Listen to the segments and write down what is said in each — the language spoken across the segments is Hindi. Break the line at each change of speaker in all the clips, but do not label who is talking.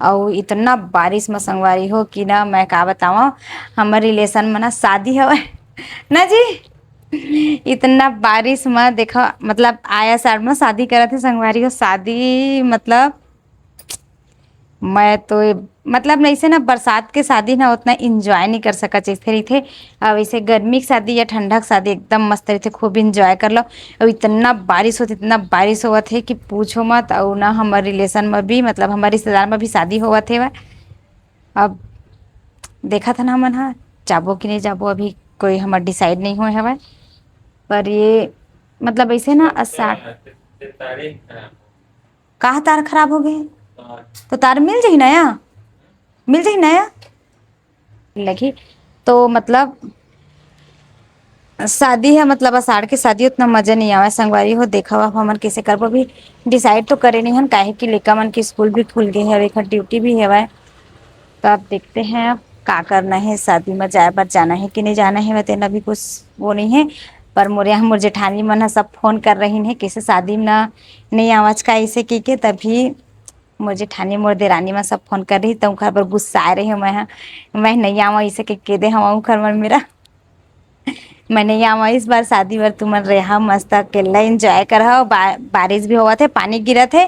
और इतना बारिश में संगवारी हो कि ना मैं का बताऊँ। हमारे रिलेशन में ना शादी है ना जी। इतना बारिश में देखो मतलब आया साल में शादी करा थे संगवारी हो शादी मतलब मैं तो मतलब नहीं से ना बरसात के शादी ना उतना इंजॉय नहीं कर सका जैसे रही थे। अब वैसे गर्मी की शादी या ठंडा की शादी एकदम मस्त रही थे खूब इंजॉय कर लो। और इतना बारिश हुआ थे कि पूछो मत। और ना हमारे रिलेशन में भी मतलब हमारे रिश्तेदार में भी शादी हुआ थे वह। अब देखा था ना मन हाँ जाबो कि नहीं जाबो अभी कोई हमारा डिसाइड नहीं हुए हवा। पर ये मतलब ऐसे ना कहाँ तार खराब हो गए तो तार मिल जाही नया मिल जाही नया लगी। तो मतलब शादी है मतलब अषाढ़ की शादी उतना मजा नहीं आवा संगवारी हो देखा हुआ हमन कैसे करबो भी डिसाइड तो करे नहीं हन काहे कि लेका मन की स्कूल भी खुल गए है एक ड्यूटी भी है। तो आप देखते हैं अब का करना है शादी में जाए पर जाना है कि नहीं जाना है। मैं तेना भी कुछ वो नहीं है। पर मोरे यहाँ मोर जेठानी मन है सब फोन कर रही है कैसे शादी में ना नहीं आवाज का ऐसे की के तभी मोर जेठानी मोर देरानी में सब फोन कर रही तो घर पर गुस्सा रही हूँ मैं नहीं आवा इसे के दे हम घर में मेरा मैं नहीं आवा इस बार शादी बार तुम रहा मस्त अकेला इंजॉय कर बारिश भी हुआ थे पानी गिरा थे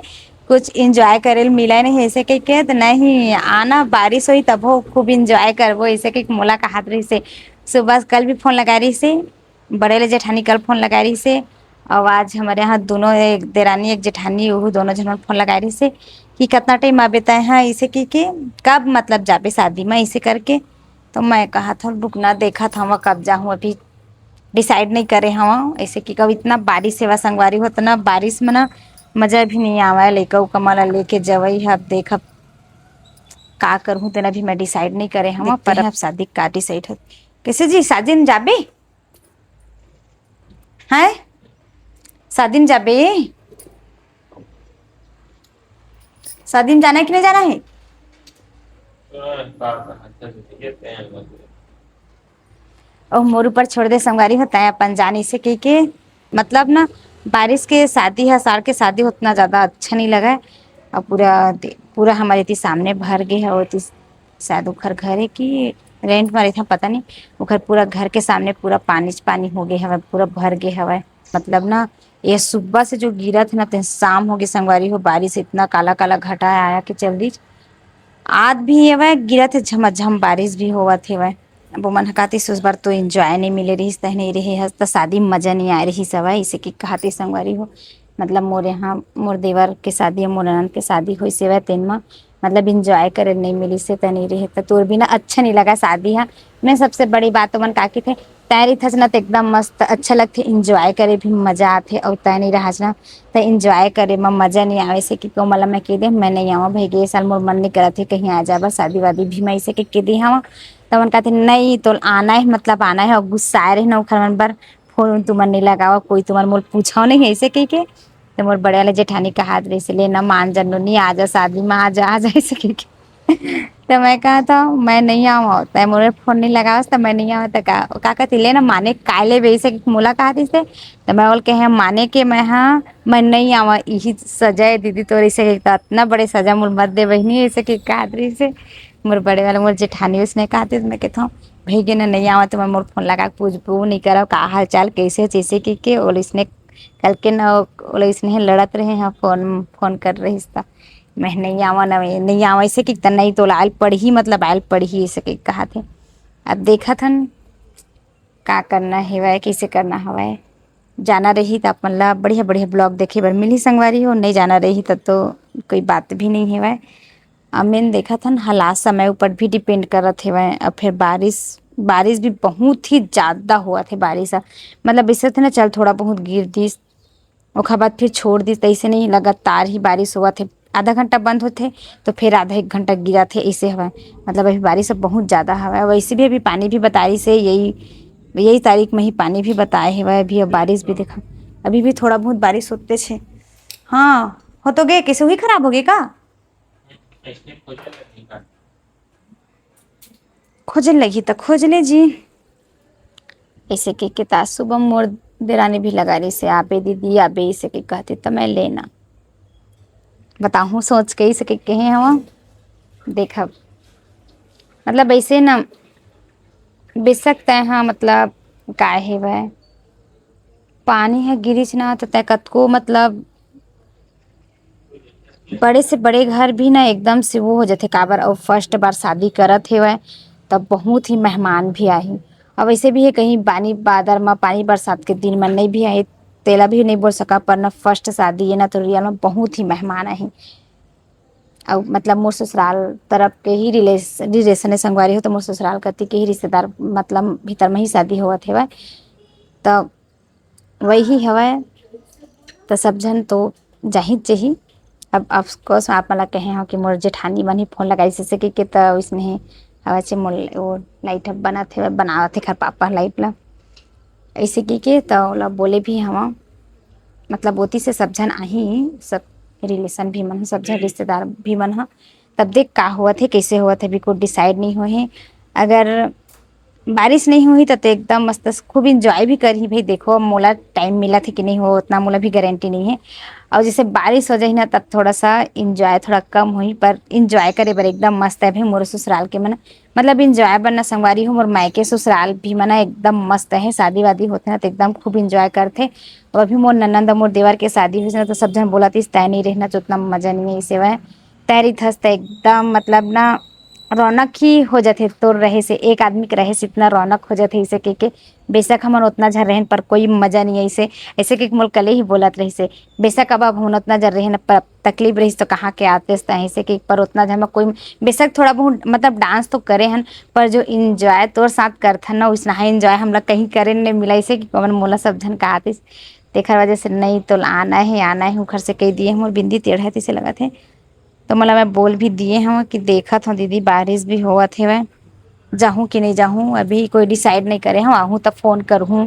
कुछ इंजॉय करे मिला नहीं ऐसे कह के तो नहीं आना बारिश हुई तब हो खूब इंजॉय करबो ऐसे कह मोला कहा रही से। सुबह कल भी फोन लगा रही से बड़े ले जेठानी कल फोन लगा रही से। और आज हमारे यहाँ दोनों एक देरानी एक जेठानी वो दोनों जन फोन लगा रही से कि कितना टाइम आ बेताए हैं इसे की कब मतलब जाबे शादी में इसे करके। तो मैं कहा था रुकना देखा था वह कब जाऊँ अभी डिसाइड नहीं करे हवा ऐसे कि कब इतना बारिश सेवा संगवारी हो तो ना बारिश में ना मजा भी नहीं आवा है लइका उका माला लेके जवई है। अब देख अब का करूँ तेना भी मैं डिसाइड नहीं करे हवा पर अब शादी का डिसाइड हो कैसे जी शादी में जाबे हैं शादी में जाबे शादी में जाना है कि नहीं जाना है। और मोर ऊपर छोड़ दे संगवारी होता है अपन जाने से के मतलब ना बारिश के शादी है सार के शादी उतना ज़्यादा अच्छा नहीं लगा है। और पूरा हमारे थी सामने भर गए है वो थी शायद वो घर है कि रेंट में रही था पता नहीं। वो घर पूरा घर के सामने पूरा पानी पानी हो गया है पूरा भर गया है मतलब ना ये सुबह से जो गिरा था ना तो शाम हो गई संगवारी हो बारिश इतना काला काला घटा आया कि चल दी आज भी है वह गिरा थे झमाझम बारिश भी हुआ थे वह। वो मन कहती उस बार तो एंजॉय नहीं मिले रही तह नहीं रही है तो शादी में मजा नहीं आ रही सब इसे की कहती संगवारी हो। मतलब मोर यहाँ मोर देवर के शादी मोर ननद के शादी हुई से वह तेन में मतलब इंजॉय करे नहीं मिली से तह नहीं रही तो तोर भी ना अच्छा नहीं लगा शादी है। मैं सबसे बड़ी बात तो मन काकी थे तैयारी थस ना तो एकदम मस्त अच्छा लगते इंजॉय करे भी मजा आते और तय नहीं रहा ना तो इंजॉय करे में मजा नहीं आवे से कि कोमला मैं कह दे मैं नहीं आवा भाई ये साल मोर मन नहीं करा थे कहीं आ जाबा शादी वादी भी मैं इसे कह दी हवा। तो मन कहते नहीं तो आना है मतलब आना है और गुस्सा रहे ना खर मन पर फोन तुमन नहीं लगावा कोई तुम्हार मोल पूछा नहीं ऐसे कह के। तो मोर बड़े वाले जेठानी का हाथ रही से लेना मान जनो नहीं आ जा शादी में आ जा ऐसे कह के। तो मैं कहा था मैं नहीं आवा तो मोरे फोन नहीं लगावा तो मैं नहीं आवा तो का कहती ले ना माने काले बे से मोला कहा थी से। तो मैं बोल के हैं माने के मैं हाँ मैं नहीं आवा यही सजा है दीदी तो ऐसे इतना बड़े सजा मोर मत दे बहनी ऐसे कि कहा रही से। मोर बड़े वाले मोर जेठानी उसने कहा थी तो मैं कहता हूँ भैया ने नहीं आवा तो मैं मोर फोन लगा पूछ नहीं करा का हाल चाल कैसे जैसे कि और इसने कल के ना बोले इसने लड़त रहे हैं फोन फोन कर रही था मैं नहीं आवा ना मैं नहीं आवा ऐसे कि नहीं तो आयल पढ़ी मतलब आयल पढ़ी ऐसे कि कहा थे। अब देखा था का करना है वह कैसे करना हवा है जाना रही तो अपन ला बढ़िया बढ़िया ब्लॉग देखे बर मिली संगवारी हो नहीं जाना रही तब तो कोई बात भी नहीं है वह। अब मैंने देखा था हालात समय ऊपर भी डिपेंड करत है वह। अब फिर बारिश बारिश भी बहुत ही ज़्यादा हुआ थे बारिश मतलब इससे थे ना चल थोड़ा बहुत गिर दी ओखा बाद फिर छोड़ दी तैसे नहीं लगातार ही बारिश हुआ थे आधा घंटा बंद होते तो फिर आधा एक घंटा गिरा थे ऐसे हवा। मतलब अभी बारिश बहुत ज़्यादा हवा है वैसे भी अभी पानी भी बता रही से यही यही तारीख में ही पानी भी बताए है वह अभी अब बारिश भी देखा अभी भी थोड़ा बहुत बारिश होते छे। हाँ हो तो गए कैसे हुई खराब हो गए का खोजने लगी तो खोजने जी ऐसे के किताब सुबह मोर देरानी भी लगा रही से आबे दीदी आबे इसे के कहते तो मैं लेना बताऊँ सोच के इसे के कहे हम देखब मतलब ऐसे ना बेशक तय हाँ मतलब काय है वह पानी है गिरिच ना तो तय कतको मतलब बड़े से बड़े घर भी ना एकदम से वो हो जाते काबर और फर्स्ट बार शादी करत हेवय तब बहुत ही मेहमान भी आही। अब वैसे भी है कहीं पानी बादर में पानी बरसात के दिन में नहीं भी आए तेला भी नहीं बोल सका पर ना फर्स्ट शादी है ना तो रियल में बहुत ही मेहमान आही। और मतलब मोर ससुराल तरफ के ही रिलेशन संगवारी हो तो मोर ससुराल कति के ही रिश्तेदार मतलब भीतर में ही शादी होवत हेवय तब वही हवय तो सब जन तो जाही चाहिए। अब ऑफकोर्स आप मला कहे हो कि मोर जेठानी मन ही फोन लगाई से के तो इसमें हवा से मोर वो लाइट बना थे बनावत थे खर पापा लाइट ला ऐसे के तो ओला बोले भी हवा मतलब ओती से सब जन आही सब रिलेशन भी मन ह सब जन रिश्तेदार भी मन ह तब देख का हुआ थे कैसे हुआ थे अभी कुछ डिसाइड नहीं हुए हैं। अगर बारिश नहीं हुई तो एकदम मस्त खूब इंजॉय भी करी भाई देखो मोला टाइम मिला था कि नहीं हो उतना मोला भी गारंटी नहीं है। और जैसे बारिश हो जाए ना तब थोड़ा सा इंजॉय थोड़ा कम हुई पर इंजॉय करे बर एकदम मस्त है भाई मोर ससुराल के मन मतलब इंजॉय बनना संगवारी हो मोर मायके ससुराल भी मना एकदम मस्त है शादी वादी होते ना तो एकदम खूब इंजॉय करते। और अभी मोर ननंद मोर देवर के शादी हुई ना तो सब जन बोला थी तय नहीं रहना तो उतना मजा नहीं है इसे वह तैरी थस एकदम मतलब ना रौनक ही हो जाते तो रहे से एक आदमी के रहे से इतना रौनक हो जाते इसे के बेशक हमन उतना झर रहन पर कोई मजा नहीं है इसे ऐसे कि मोल कले ही बोलत रही से बेशक अब हम उतना जर रहे न तकलीफ रही तो कहाँ के आते ऐसे कि पर उतना झर में कोई बेशक थोड़ा बहुत मतलब डांस तो करे हन पर जो इंजॉय तोर साथ करथन ना उतना ही इंजॉय हम लोग कहीं करे नहीं मिला इसे कि कौन मोला सब झन का आतिस तेखर वजह से नहीं तो आना है घर से कह दिए हम बिंदी टेढ़ा है तिसे लगा थे तो मतलब मैं बोल भी दिए हूँ कि देखत हूँ दीदी बारिश भी होवत है वह जाहूँ कि नहीं जाहूँ अभी कोई डिसाइड नहीं करे हूँ आहूँ तब फोन करूँ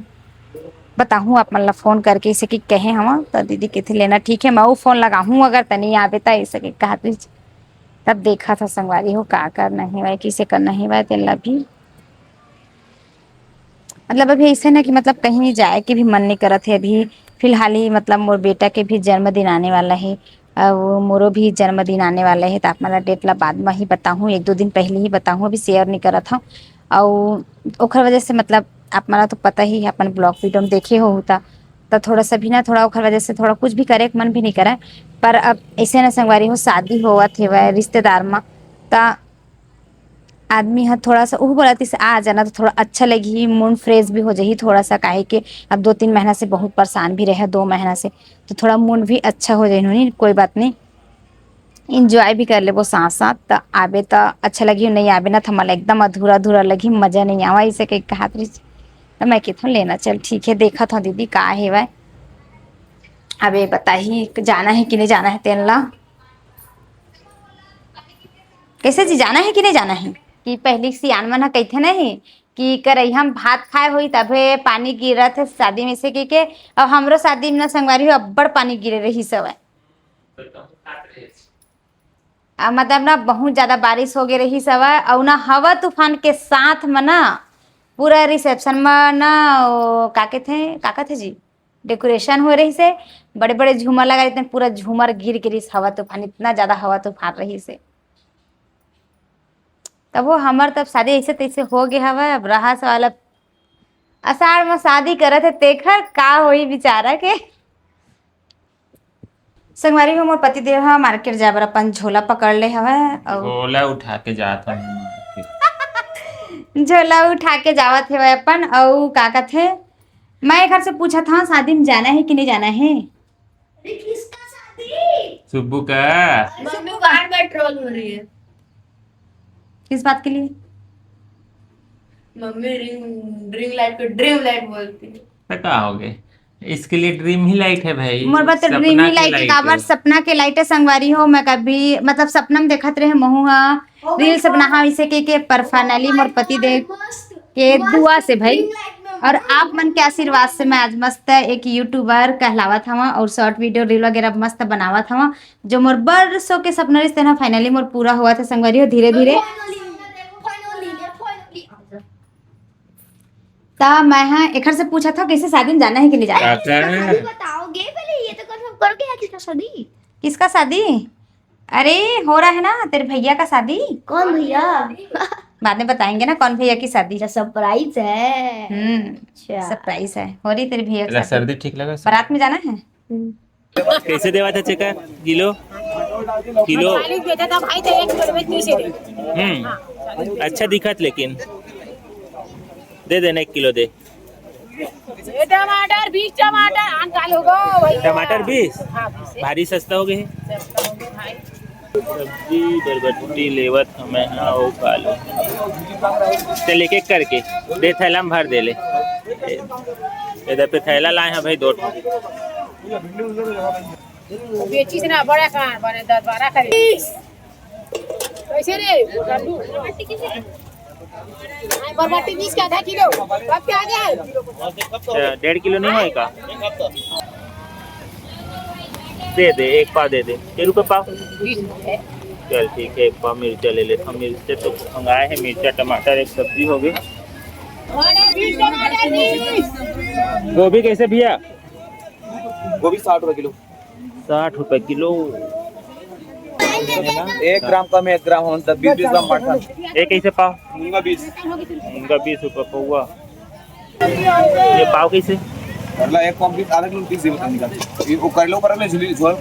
बताहूँ आप मतलब फ़ोन करके इसे कि कहे हम तो दीदी किथे लेना ठीक है मैं वो फ़ोन लगाऊँ अगर तनी आवे तो ऐसे कि कहा तब देखा था संगवारी हो का करना है वह किसे करना है वह तेला भी मतलब अभी ऐसे ना कि मतलब कहीं जाए के भी मन नहीं करत है अभी फिलहाल ही मतलब मोर बेटा के भी जन्मदिन आने वाला है। वो मोरो भी जन्मदिन आने वाला है तो आप मला डेट ला बाद में ही बताऊँ एक दो दिन पहले ही बताऊँ अभी शेयर नहीं करत हूँ। और ओखर वजह से मतलब आप मला तो पता ही है अपन ब्लॉग वीडियो में देखे हो होता तो थोड़ा सा भी ना थोड़ा ओखर वजह से थोड़ा कुछ भी करे के मन भी नहीं करे। पर अब ऐसे ना संगवारी हो शादी होवत है वह रिश्तेदार में ता आदमी हा थोड़ा सा वो बोला से आ जाना तो थोड़ा अच्छा लगी मूड फ्रेश भी हो जाही थोड़ा सा काहे के अब 2-3 महीना से बहुत परेशान भी रहे 2 महीना से तो थोड़ा मूड भी अच्छा हो जाए नहीं कोई बात नहीं इंजॉय भी कर ले वो साथ साथ तो आबे तो अच्छा लगी नहीं आबे ना तो हमारा एकदम अधूरा अधूरा लगी मजा नहीं आवा इसे कहीं कहा तो मैं किथों लेना चल ठीक है देखा था दीदी का है वह अबे बताही जाना है कि नहीं जाना है तेन ला कैसे जी जाना है कि नहीं जाना है कि पहली सियान मन ह कहिथे नहीं कि करई हम भात खाए हुई तभे पानी गिरत है शादी में से के अब हमरो शादी में ना संगवारी हो अब्बड़ पानी गिरे रही सब मतलब ना बहुत ज्यादा बारिश हो गई रही सब और ना हवा तूफान के साथ में ना पूरा रिसेप्शन में ना काका थे जी डेकोरेशन हो रही से बड़े बड़े झूमर लगा रहे थे पूरा झूमर गिर गिरी हवा तूफान इतना ज्यादा हवा तूफान रही से तब वो हमार तब शादी ऐसे तैसे हो गया हवा अब रहा सवाल अब अषाढ़ में शादी करत है तेखर का होई बेचारा के संगवारी हो मोर पति देव ह मार्केट जाए बर अपन झोला पकड़ ले हवे और
झोला उठा के जाता हूँ मार्केट।
झोला उठा के जावत है अपन और का कहथे मैं घर से पूछा था शादी में जाना है कि नहीं जाना है।
अरे किसका शादी?
सुब्बू का
मम्मी बार बार ट्रोल हो रही है।
किस बात के लिए
मम्मी ड्रिंग लाइट को ड्रीम लाइट बोलती है।
पता हो गए इसके लिए ड्रीम ही लाइट है भाई
मोर बात तो
सपना
ड्रीमी
के
लाइट
लाइट
काबर सपना के लाइट संगवारी हो मैं कभी मतलब सपना में देखत रहे महू हा
Oh my
रील सपना
God!
हा इसे के पर फाइनली
Oh
मोर
my
पति देव
God, मस्त
के दुआ
मस्त
से भाई
ड्रीम लाइट में
और आप
मस्त
मन के आशीर्वाद से मैं आज मस्त एक यूट्यूबर कहलावा था और शॉर्ट वीडियो रील वगैरह मस्त बनावा था जो मोर बरसों के सपना रिश्ते ना फाइनली मोर पूरा हुआ था संगवारी हो धीरे धीरे ता मैं हाँ एक से पूछा था कैसे शादी में जाना है कि नहीं जाना है
काका
शादी बताओगे पहले ये तो कंफर्म करो कि है किसका शादी।
किसका शादी अरे हो रहा है ना तेरे भैया का शादी।
कौन भैया?
बाद में बताएंगे ना कौन भैया की शादी।
अच्छा सरप्राइज है। अच्छा।
सरप्राइज है, हो रही तेरे भैया की
तेरा
शादी।
सर्दी ठीक लगा सर?
बारात में जाना है।
कैसे देवा था चेका किलो किलो?
40 बेचा था भाई, तो 1 किलो में 30 दे।
अच्छा दिखत लेकिन दे देना 1 किलो दे।
ये टमाटर 20 टमाटर अंकल होगा भैया।
टमाटर 20
हाँ 20
भारी सस्ता हो गए।
भाई।
सब्जी बरबट्टी लेवत हमें हाँ वो खा लो। चल एक एक करके दे, थैला में भर दे ले। इधर पे थैला लाए हैं भाई 2
बेची से ना बड़ा खान बने 10-12 खरीद। कैसे रे कल्लू? बरबट्टी 20 का आधा किलो कब के आ गया?
1.5 किलो नहीं होएगा? दे दे 1 पाव दे दे। के रुपये पाव?
20 है।
चल ठीक है 1 पाव मिर्चा ले लेता हूँ। मिर्चा तो मंगाए हैं, मिर्चा टमाटर एक सब्जी हो गई।
20 टमाटर 20।
गोभी कैसे भैया?
गोभी 60 रुपए किलो।
60 रुपए किलो।
1 ग्राम कम है, 1 ग्राम हो 20 ग्राम मटर।
एक कैसे पाव?
मूंगा 20।
उनका 20 रुपये पौवा। ये पाव कैसे?
करला 1 पाव 20, आधा किलो 30 दे बता निकाल। ये वो कर लो पर में झिली झोल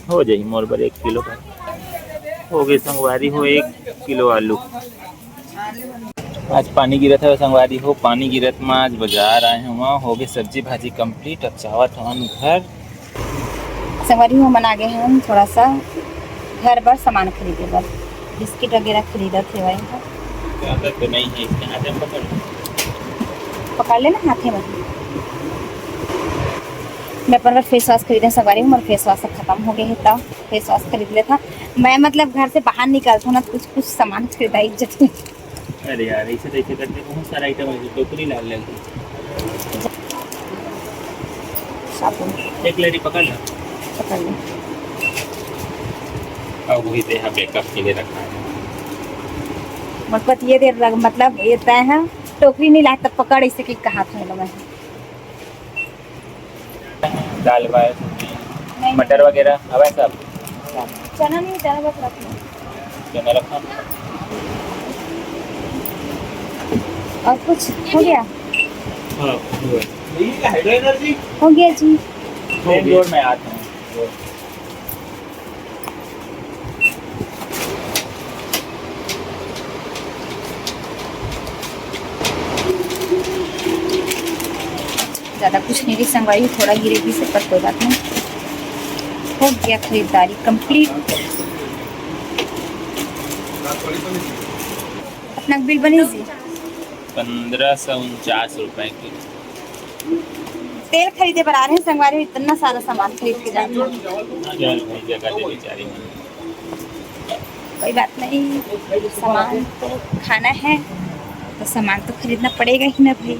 हो जाए मोर पर 1 किलो का हो गई। संगवारी हो 1 किलो आलू। आज पानी गिरत है संगवारी हो, पानी गिरत में आज बाजार आए हैं। वहाँ हो गई सब्जी भाजी कंप्लीट। अब चावत हम घर।
संगवारी हो मना गए हम थोड़ा सा घर पर सामान खरीदे बर, बिस्किट वगैरह खरीदा थे वही।
ज़्यादा तो नहीं है इसके हाथ में,
पकड़ लेना हाथे में। मैं अपन फेस वॉश खरीदे संगवारी हूँ, मेरा फेस वॉश सब खत्म हो गया है तब फेस वॉश खरीद लिया था। मैं मतलब घर से बाहर निकलता हूँ ना कुछ कुछ सामान खरीदा इज्जत में।
अरे यार ऐसे तैसे करके बहुत सारा आइटम है। टोकरी लाल लगी।
साबुन
1 लेडी पकड़ ला
पकड़ ले।
और वही दे मेकअप के लिए रखा है।
मतलब ये देर मतलब ये तय है टोकरी नहीं लाए तब पकड़ ऐसे कि कहा था मैं
दाल वाल सब्जी मटर वगैरह हवा सब
चना नहीं, चना बस रख लो।
चना रखा।
और कुछ हो गया?
हाँ
हो गया जी।
बेंगलोर में आता हूँ।
ज़्यादा कुछ नहीं संगवारी, थोड़ा गिरेगी से पर कोई बात नहीं। हो गया खरीदारी कंप्लीट। अपना बिल बनी जी
1549 रुपए की।
तेल खरीदे पर आ रहे हैं संगवारी, इतना सारा सामान खरीद के जाते हैं।
जगह दे बेचारी।
कोई बात नहीं, सामान तो खाना है तो सामान तो खरीदना पड़ेगा ही ना भाई।